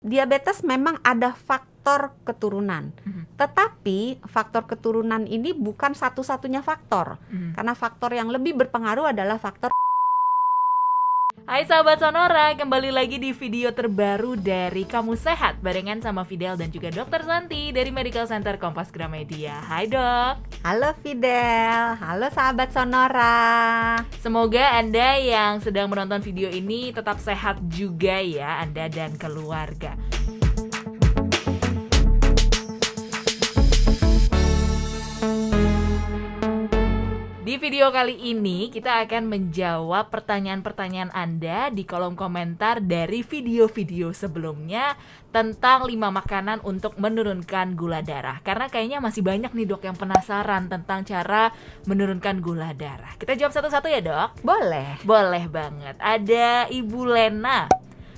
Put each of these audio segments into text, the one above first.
diabetes memang ada faktor keturunan. Tetapi faktor keturunan ini bukan satu-satunya faktor. Karena faktor yang lebih berpengaruh adalah faktor. Hai sahabat Sonora, kembali lagi di video terbaru dari Kamu Sehat barengan sama Fidel dan juga Dr. Santi dari Medical Center Kompas Gramedia. Hai dok. Halo Fidel, halo sahabat Sonora. Semoga Anda yang sedang menonton video ini tetap sehat juga ya, Anda dan keluarga. Di video kali ini kita akan menjawab pertanyaan-pertanyaan Anda di kolom komentar dari video-video sebelumnya tentang 5 makanan untuk menurunkan gula darah. Karena kayaknya masih banyak nih dok yang penasaran tentang cara menurunkan gula darah. Kita jawab satu-satu ya dok? Boleh. Boleh banget. Ada Ibu Lena.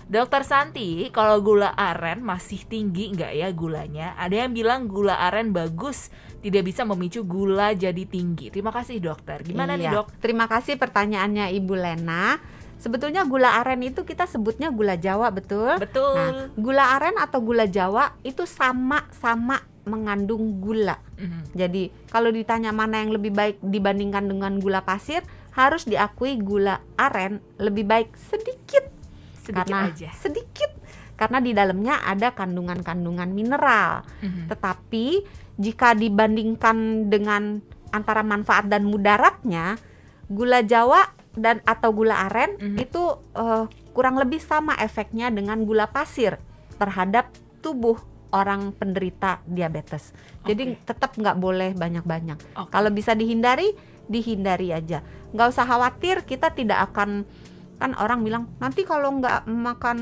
Dokter Santi, kalau gula aren masih tinggi nggak ya gulanya? Ada yang bilang gula aren bagus, tidak bisa memicu gula jadi tinggi. Terima kasih dokter. Gimana nih dok? Terima kasih pertanyaannya Ibu Lena. Sebetulnya gula aren itu kita sebutnya gula Jawa, betul? Betul. Nah, gula aren atau gula Jawa itu sama-sama mengandung gula. Jadi kalau ditanya mana yang lebih baik dibandingkan dengan gula pasir, harus diakui gula aren lebih baik sedikit karena di dalamnya ada kandungan-kandungan mineral. Tetapi jika dibandingkan dengan antara manfaat dan mudaratnya, gula Jawa dan atau gula aren itu kurang lebih sama efeknya dengan gula pasir terhadap tubuh orang penderita diabetes. Jadi tetap nggak boleh banyak-banyak. Kalau bisa dihindari aja. Nggak usah khawatir, kita tidak akan, kan orang bilang nanti kalau nggak makan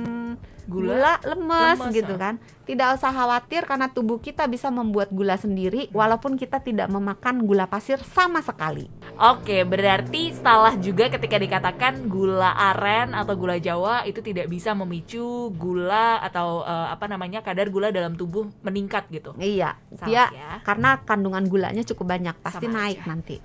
gula lemes gitu kan. Tidak usah khawatir karena tubuh kita bisa membuat gula sendiri walaupun kita tidak memakan gula pasir sama sekali. Oke, berarti salah juga ketika dikatakan gula aren atau gula Jawa itu tidak bisa memicu gula atau kadar gula dalam tubuh meningkat gitu. Iya, salah dia ya. Karena kandungan gulanya cukup banyak, pasti Sama naik aja nanti.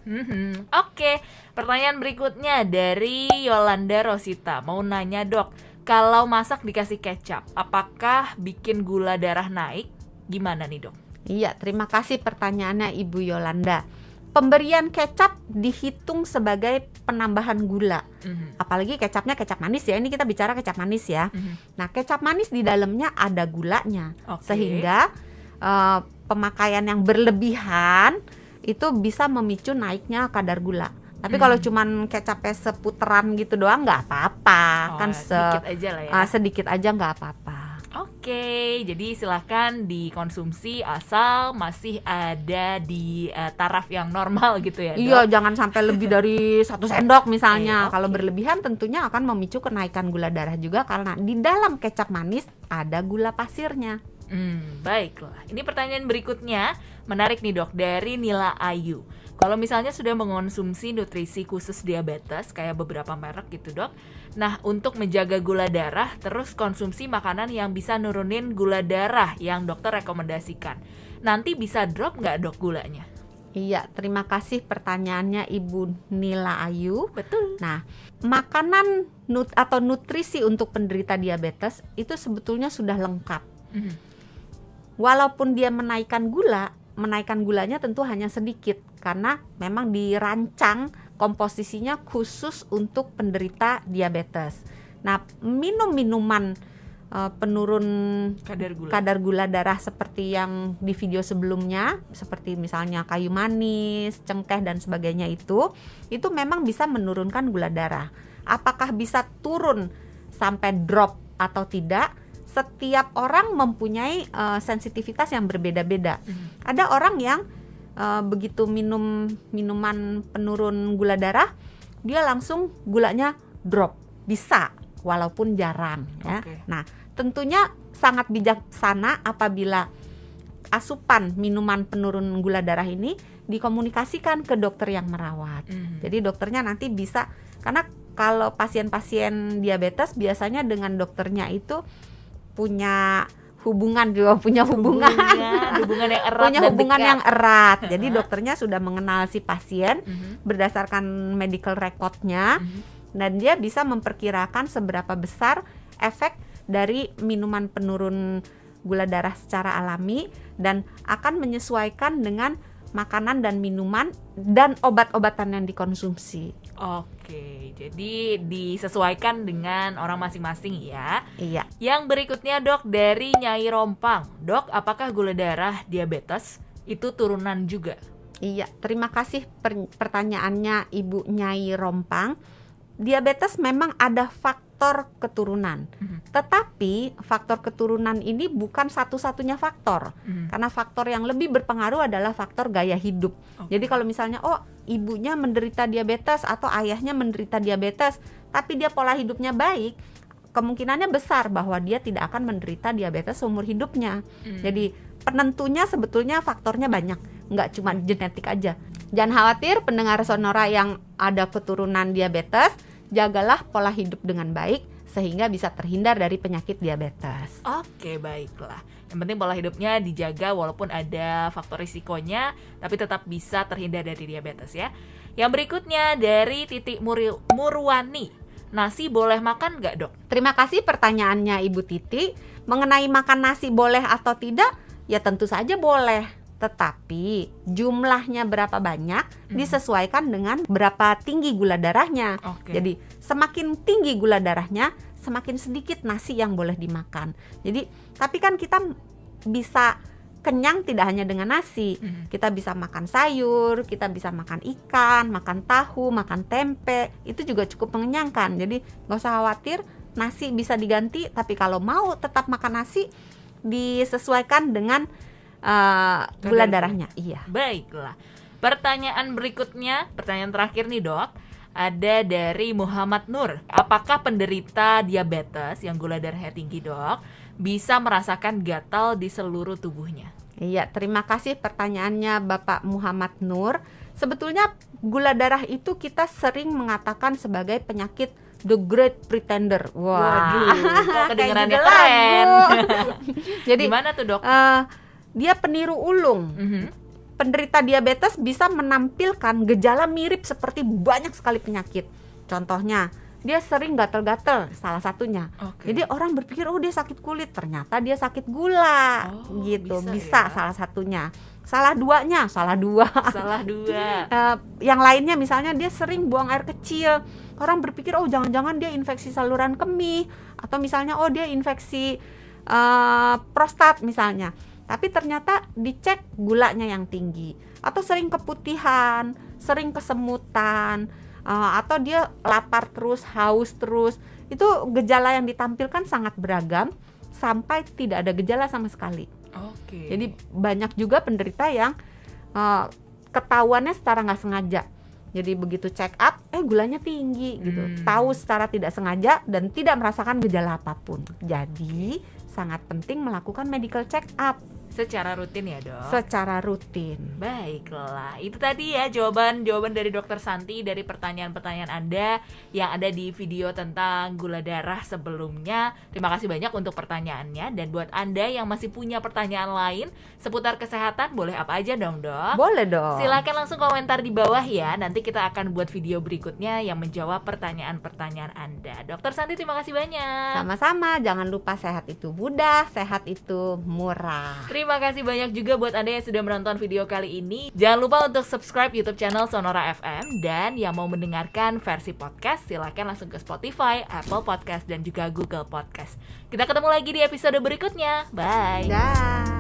Oke, pertanyaan berikutnya dari Yolanda Rosita. Mau nanya dok, kalau masak dikasih kecap, apakah bikin gula darah naik? Gimana nih dok? Iya, terima kasih pertanyaannya Ibu Yolanda. Pemberian kecap dihitung sebagai penambahan gula. Apalagi kecapnya kecap manis ya. Ini kita bicara kecap manis ya. Nah, kecap manis di dalamnya ada gulanya. Sehingga pemakaian yang berlebihan itu bisa memicu naiknya kadar gula. Tapi kalau cuman kecapnya seputeran gitu doang nggak apa-apa. Sedikit aja lah ya. Sedikit aja nggak apa-apa. Oke, jadi silahkan dikonsumsi asal masih ada di taraf yang normal gitu ya dok? Iya, jangan sampai lebih dari 1 sendok misalnya. Kalau berlebihan tentunya akan memicu kenaikan gula darah juga karena di dalam kecap manis ada gula pasirnya. Baiklah, ini pertanyaan berikutnya menarik nih dok, dari Nila Ayu. Kalau misalnya sudah mengonsumsi nutrisi khusus diabetes kayak beberapa merek gitu dok, nah untuk menjaga gula darah terus konsumsi makanan yang bisa nurunin gula darah yang dokter rekomendasikan, nanti bisa drop nggak dok gulanya? Iya, terima kasih pertanyaannya Ibu Nila Ayu. Betul. Nah, makanan atau nutrisi untuk penderita diabetes itu sebetulnya sudah lengkap. Walaupun dia menaikkan gulanya tentu hanya sedikit karena memang dirancang komposisinya khusus untuk penderita diabetes. Nah, minuman penurun kadar gula darah seperti yang di video sebelumnya, seperti misalnya kayu manis, cengkeh dan sebagainya itu memang bisa menurunkan gula darah. Apakah bisa turun sampai drop atau tidak? Setiap orang mempunyai sensitivitas yang berbeda-beda. Ada orang yang begitu minum minuman penurun gula darah, dia langsung gulanya drop, bisa walaupun jarang ya. Nah, tentunya sangat bijaksana apabila asupan minuman penurun gula darah ini dikomunikasikan ke dokter yang merawat. Jadi dokternya nanti bisa, karena kalau pasien-pasien diabetes biasanya dengan dokternya itu punya hubungan yang erat. Jadi dokternya sudah mengenal si pasien berdasarkan medical recordnya, dan dia bisa memperkirakan seberapa besar efek dari minuman penurun gula darah secara alami dan akan menyesuaikan dengan makanan dan minuman dan obat-obatan yang dikonsumsi. Oke, jadi disesuaikan dengan orang masing-masing ya. Iya. Yang berikutnya dok, dari Nyai Rompang. Dok, apakah gula darah diabetes itu turunan juga? Iya, terima kasih pertanyaannya Ibu Nyai Rompang. Diabetes memang ada faktor keturunan. Tetapi faktor keturunan ini bukan satu-satunya faktor. Karena faktor yang lebih berpengaruh adalah faktor gaya hidup. Jadi kalau misalnya ibunya menderita diabetes atau ayahnya menderita diabetes, tapi dia pola hidupnya baik, kemungkinannya besar bahwa dia tidak akan menderita diabetes seumur hidupnya. Jadi penentunya sebetulnya faktornya banyak, nggak cuma genetik aja. Jangan khawatir pendengar Sonora yang ada keturunan diabetes, jagalah pola hidup dengan baik sehingga bisa terhindar dari penyakit diabetes. Oke, baiklah. Yang penting pola hidupnya dijaga walaupun ada faktor risikonya, tapi tetap bisa terhindar dari diabetes ya. Yang berikutnya dari Titi Murwani. Nasi boleh makan nggak dok? Terima kasih pertanyaannya Ibu Titi. Mengenai makan nasi boleh atau tidak, ya tentu saja boleh. Tetapi jumlahnya berapa banyak disesuaikan dengan berapa tinggi gula darahnya. Jadi semakin tinggi gula darahnya, semakin sedikit nasi yang boleh dimakan. Jadi tapi kan kita bisa kenyang tidak hanya dengan nasi. Kita bisa makan sayur, kita bisa makan ikan, makan tahu, makan tempe. Itu juga cukup mengenyangkan. Jadi nggak usah khawatir, nasi bisa diganti. Tapi kalau mau tetap makan nasi, disesuaikan dengan gula darahnya. Iya. Baiklah. Pertanyaan berikutnya, pertanyaan terakhir nih dok, ada dari Muhammad Nur. Apakah penderita diabetes yang gula darahnya tinggi dok bisa merasakan gatal di seluruh tubuhnya? Iya, terima kasih pertanyaannya Bapak Muhammad Nur. Sebetulnya gula darah itu kita sering mengatakan sebagai penyakit The Great Pretender. Waduh, kok kedengerannya kayak keren. Jadi gimana tuh dok? Dia peniru ulung. Penderita diabetes bisa menampilkan gejala mirip seperti banyak sekali penyakit. Contohnya, dia sering gatal-gatal, salah satunya. Jadi orang berpikir dia sakit kulit, ternyata dia sakit gula. Gitu, bisa ya? Salah satunya. Salah dua. Yang lainnya misalnya dia sering buang air kecil. Orang berpikir jangan-jangan dia infeksi saluran kemih, atau misalnya dia infeksi prostat misalnya. Tapi ternyata dicek gulanya yang tinggi. Atau sering keputihan, sering kesemutan, atau dia lapar terus, haus terus. Itu gejala yang ditampilkan sangat beragam sampai tidak ada gejala sama sekali. Jadi banyak juga penderita yang ketahuannya secara nggak sengaja. Jadi begitu check up, gulanya tinggi gitu. Tahu secara tidak sengaja dan tidak merasakan gejala apapun. Jadi sangat penting melakukan medical check up. Secara rutin ya dok? Secara rutin. Baiklah, itu tadi ya jawaban dari Dokter Santi dari pertanyaan-pertanyaan Anda yang ada di video tentang gula darah sebelumnya. Terima kasih banyak untuk pertanyaannya. Dan buat Anda yang masih punya pertanyaan lain seputar kesehatan, boleh apa aja dong dok? Boleh dong. Silakan langsung komentar di bawah ya. Nanti kita akan buat video berikutnya yang menjawab pertanyaan-pertanyaan Anda. Dokter Santi, terima kasih banyak. Sama-sama, jangan lupa sehat itu mudah, sehat itu murah. Terima kasih banyak juga buat Anda yang sudah menonton video kali ini. Jangan lupa untuk subscribe YouTube channel Sonora FM. Dan yang mau mendengarkan versi podcast, silakan langsung ke Spotify, Apple Podcast, dan juga Google Podcast. Kita ketemu lagi di episode berikutnya. Bye. Dah.